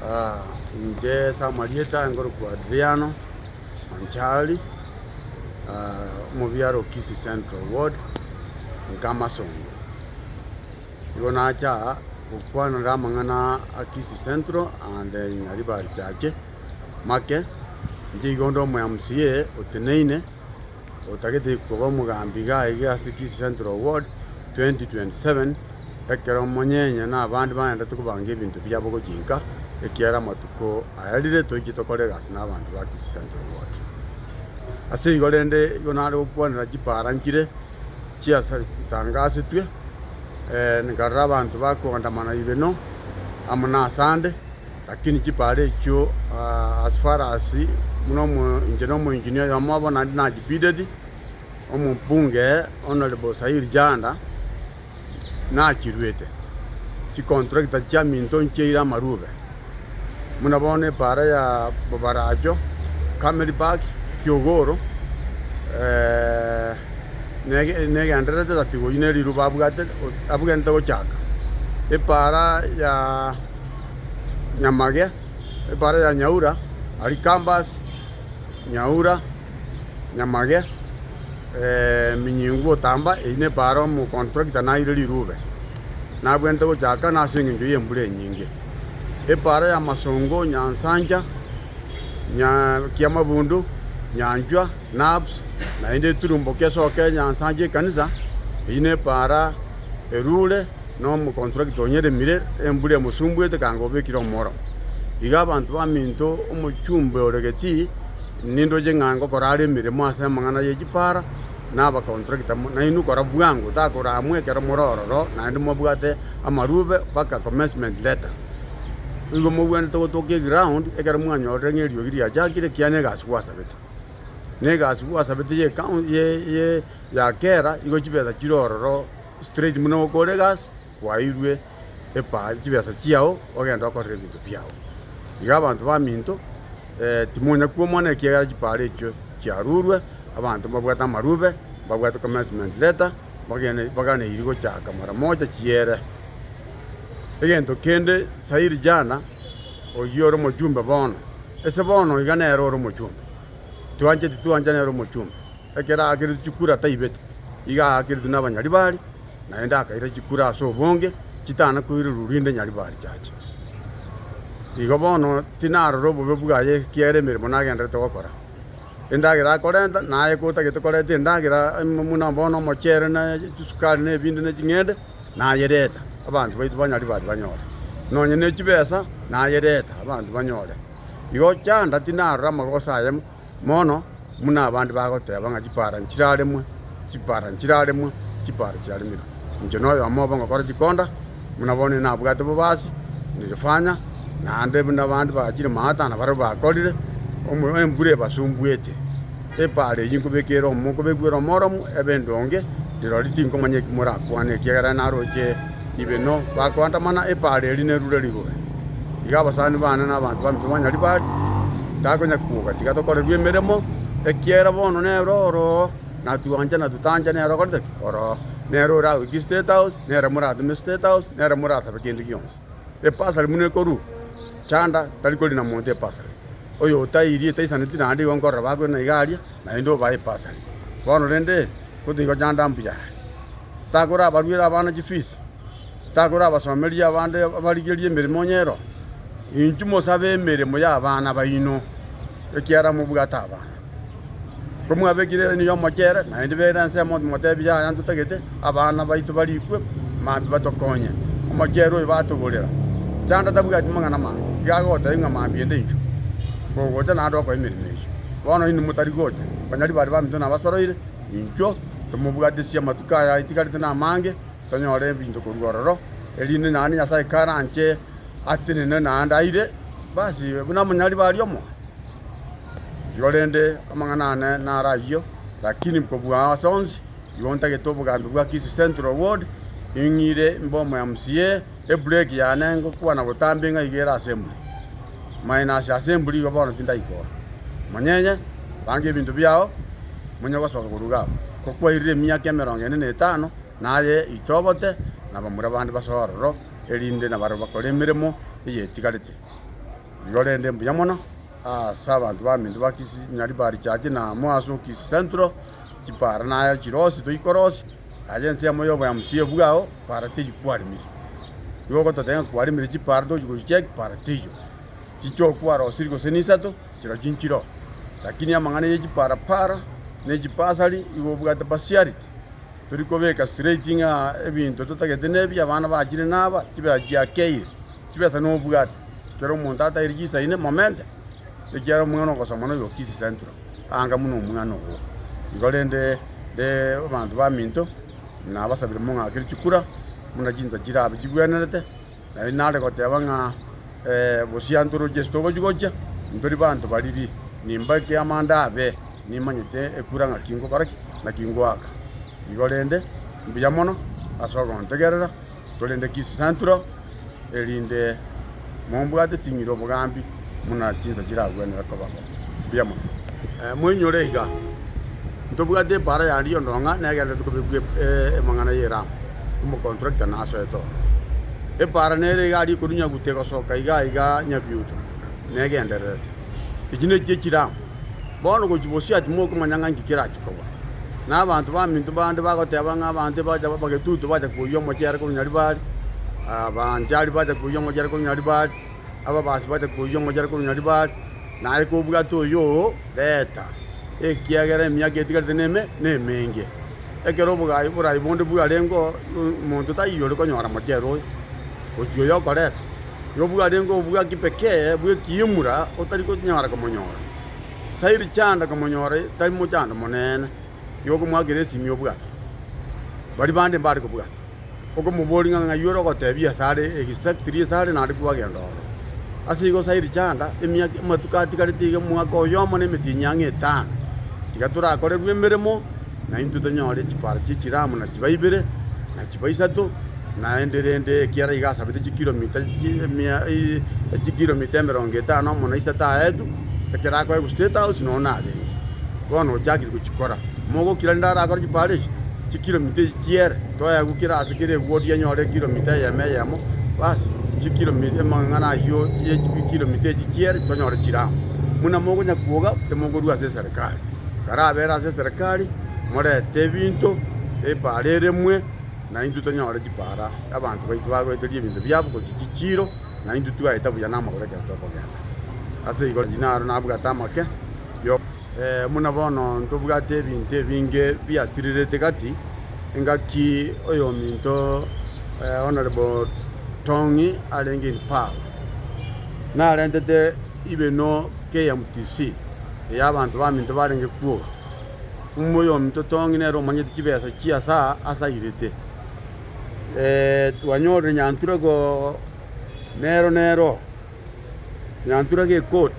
Inje Samarieta ngoro kwa Adriano Manchali mubyaro Kisi Central Ward Nkamasongo. Igona cha ukwana ramangana Kisi Central and nyaribari chache make ndigondo mu MCA uteneine utagete kuba mugambiga iga Kisi Central Ward 2027 ekero monyenye na abandi baenda tukubange ibintu byabo kujinka ekiara matuko ayalire toikitokore gasi na abantu ba Kisi Central Ward ase igorende yonare ukwana jiparankire chiasa tangase twe ngarra abantu bakondamana ibeno amuna sande lakini chipare kyo as far as muno engineer yamabona na jipidedi omupunge honorable Sair Janda na kirwete ki contractor chaminto ncheira marube munabone para ya bobarajo kameri park kyogoro nege andrete tatigo ineri rubabugate abugente ochaka e para ya nyamage e para ya nyaura ari kambas nyaura nyamage minyingu tamba ine para mu contractor na ireli rube na bwente ochaka na singi ngiye mbule nyingi e para ya masongo nyansanja kiamabundu nyanjwa nabs na inde turumbo keso nyansanje kanisa ine para erule no mu contract onyere mire embule musumbwete kango bekiro moro iga abantu baminto umuchumbe oregeti nindo jengango korale mire mwasa mangana yejipara na ba contract na inu kora bwangu ta kora amwe kero mororo na ndo mobugate amarube baka commencement letter igo mubwene to ke ground ekero mwanyo orengerio giria jakire kiane gaswasa beto negas wasabete ye count ye ya kera igo chibeza chirororo straight muno koregas wairwe epa chibeza chiao ogenda ko rebito piao iga abantu baminto timonya kuomona kiagara chipare echo chiarurwe abantu babwata marube babwata commencement letter bagane irigo chaka mara moja chiere egento kende Sair Jana oyoro mojumbe bono ese bono igane eroro mojumbe tuanje nero muchumba ekera akiri chikura taibete iga akiri na banyari bari naenda akaira chikura so bonge chitana kuiri rurinde nyari bari chache igo bono tinaro robo bebugaye kiere mirimo nagenda tokora endagira korenda naye kota gitokorete endagira muna bono mochere na sukari ne bindi ne chingende nayereta abantu baitu banyari bari banyora nonye ne chibesa nayereta abantu banyore igo chanda tinaro amagosa ayemo mono muna abandi bagoteba nga chipara nchiralemwe chipara chialimira njono yo amoba ngakora chikonda munabone na bwate bobasi nilifanya na ande buna bandi bachire mahata na baro bakolire omu embure basumbwete epare yinkubekero mukubegwero moromu ebendonge dirori tinko manye kimura kwane kiagara naroje ibeno bakwanda mana epare line rure ligobe igaba sani bana na bantu bamanya libari takonya kuga tikatokore byemeremo ekiera bono ne roro na tuanja na tutanja ne roro korte oro ne roro ra State House ne ramura de State House ne ramura sa pekendi gyons e pasal mune koru chanda talikoli na monte pasal oyo tairi taisana tinandi wonkora bago na igaria na ndo vai pasal bono rende kudi ko janda mpya takora barwira bana jifis takora basomelia bande abaligelie mirimo nyero injumo sabe mirimo ya bana bayino ekiara mubugata abana kumwe abegire ni yo mochere na indibera nse motebya yantu tagete abana baitu balikwe mambi batokonye omochere oyo batugurira chanda tabugati mangana ma yagota inga mambi ende inju gogoja na ndo ko emirime bono ini mutari goje banyari bari baminto na basoroire injo tumubugati sia matuka ya itikari na mange tonyore bintu kurugororo eline nani yasai karanche atine na andaire basi buna manyari bari omo yorende amangana na rayo lakini mkobwa sonzi yonta getobo gandu kwa Kisi Central Ward ingire mbomo ya MCA e break ya nengo kwa na butambinga igera assembly minus assembly go bono tinda iko manyenye bange bintu byao munya basoka kuruga kokwa ire myaka 45 naye itobote na bamura bandi basororo erinde na baro bakore mirimo iye tikalite igorende mbuya mono asa abantu baminto bakisi Nyaribari chati na mwaso kisi centro chipara nayo chirosi toikorosi agensi amoyo bwa msie bwao para tiji kwarimiri yoko totenga kwarimiri chipara to chikucheki para tijo chicho kwaro siriko senisato chiro chinchiro lakini amangane ye chipara para ne chipasali iwo bwa tapasiarity turikobeka straightinga ebinto totagete nebi abana bakire naba kibe kiakeire kibe tano bwa kero montata irigisa ine moment ekero mwana kosamano yo kisi centro anga muno mwana ho igolende de abantu baminto na basabire monga kiri chikura muna jinza jirabe jigwenerete na inale kotebanga bosianturo gesto bojigoja ndori bantu baliri nimba ke amanda abe nimanyete ekuranga kingo karaki na kingo aka igolende mbiya mono asogo ntegerera tolende kisi centro elinde mombwate tingiro mugambi muna jinza jiragwenera kobako mbiya mono mwenyore iga ndobwate para yandi yondonga negende tukubwe mangana yera mu contract na aso eto para nere gari kurunya guteko soka iga nyabyuto negenderere ikine cyekira bono go kibosi ati moko manyanga ngikira kikoba n'abantu bamintu bande bagoteba nk'abandi baje bagetutu baje kuyo mu cyara ko Nyaribari abanjari baje kuyo mu cyara ko Nyaribari aba basi baje kuyo mu cyara ko Nyaribari naye ko bwato yo leta ekiagere myake tikarte nemenge ekero bugayi burayi bonde bwarengo muntu tayiyo ko nyora mu cyaro ojo yo kore yo bwarengo bwa kipeke bwa kiyumura otari ko nyora ko monyora sairi chanda ko monyora tari mu chanda monene yo ko mwagere simyo bwa bari bande bari ko bwa oko mubolinga nga yoro ko tebia sare extract 3 sare na ko agendo asigo sairi chanda emyake matukati kare tiga mwako yo mone mitinyange tan tigatura kore rwemeremo na intu tanyore chipara chichiramu na chibaibere na chibaisatu na enderende kiara igasa bite kilomita kilomita 50 mona isata edu ekera ko State House no nale kono jagiri kuchikora mogo kirandara akor chipare kilomita chiere to ya gukira asikire wodi yanyore kilomita yamo basi kilomita mangana yo ye kilomita chiere tanyore chiramu muna mogo nyakuoga te mogo ruwa se serikali kara bera se serikali more tebinto parere mwe na intu tanyore chipara abantu baitu bagweteri ibintu byabo ko kichiro na intu tuaita buya namagore ka tokogenda ase igor dinaro nabwa tamake yo muna bono ntubuga tebinte binge byasirirete kati engaki oyo minto honorable Tongi alenge power na alendete ibeno KMTC yabantu baminto balenge kuo umoyo minto Tongi nero manyete kibesa kiasa asa irete wanyore nyantura go nero nyantura ge court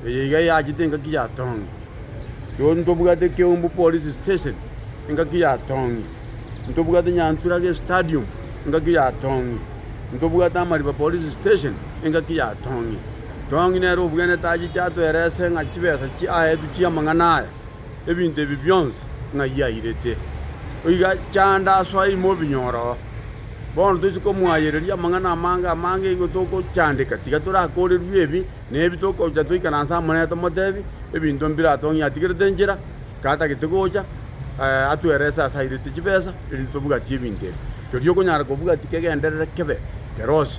yiga ya jitenga kiya Tongi yo ntobuga de Keumbu police station inga kiya Tongi ntobuga de nyantura ge stadium inga kiya Tongi ntobuga ta Mariba police station inga kiya Tongi nero bugene taji chato erese nga kibesa ki ahedu kiya mangana ebinte bibyons nga ya irete oiga chanda swai mo binyoro bon tuzi ko mwayere ya mangana mange go toko chande katika tura kore rwebi ne bitoko ja tuika na sa mone to modebi ebinto mbira to nya tigere denjera kata kitugoja atu eresa sa irete kibesa irito buga tibinte to yo ko nyara ko buga tikege endere kebe keros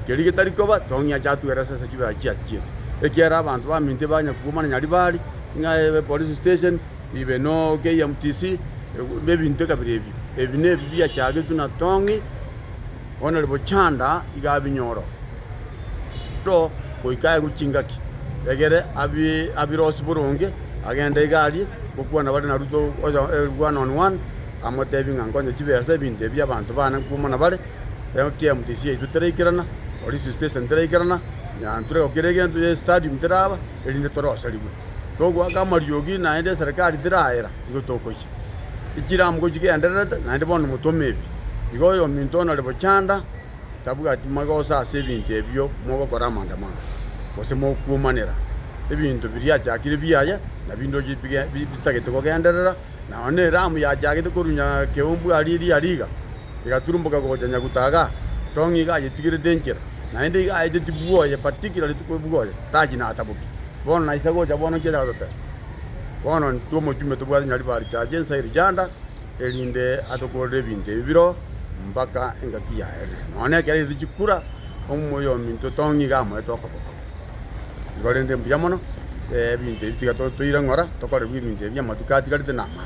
keri tarikoba to nya jatu eresa sa kiba chiachi ekera abantu baminte banya kumana Nyaribari nga police station ibe no KMTC bebinte kabirebi ebine bibia chage tuna Tongi honorable Chanda igabinyoro to koikaye kuchingaki egere abirosi burunge agenda igali kokwana bali na Ruto 1-on-1 amotevinga ngonye kibese binde by'abantu bana kumana bale KMTC tutereikirana police station tereikirana nyanture okiregento ye stadium teraba elinde torosa libu togwa kamaryogi na ende serikali tiraera igotokochi ikiram go jigenderete na ende bono mutomebi igoyo mintona lebo Chanda tabuga timagosa sebinte ebyo mogo kora mandamana kose mo kumanera ebintu biriya jakire biyaye na bindo jipige bitagete ko genderera na one ramu ya jakete korunya Keumbu aliga igaturumbuka ko janya gutaga Tongi ga yitigire denjera na indi aide tibuoye particularly tibuoye taji na atabuki bono na isago cha bono kila zote bono tuo mochume tubwa nyali bari cha jensa irijanda elinde atokore binde bibiro mpaka engaki ya ere none kali dijikura omoyo minto tongi gamo etoko igorende mbiamono binde bitiga to ira ngora tokore binde bya matukati kali na ma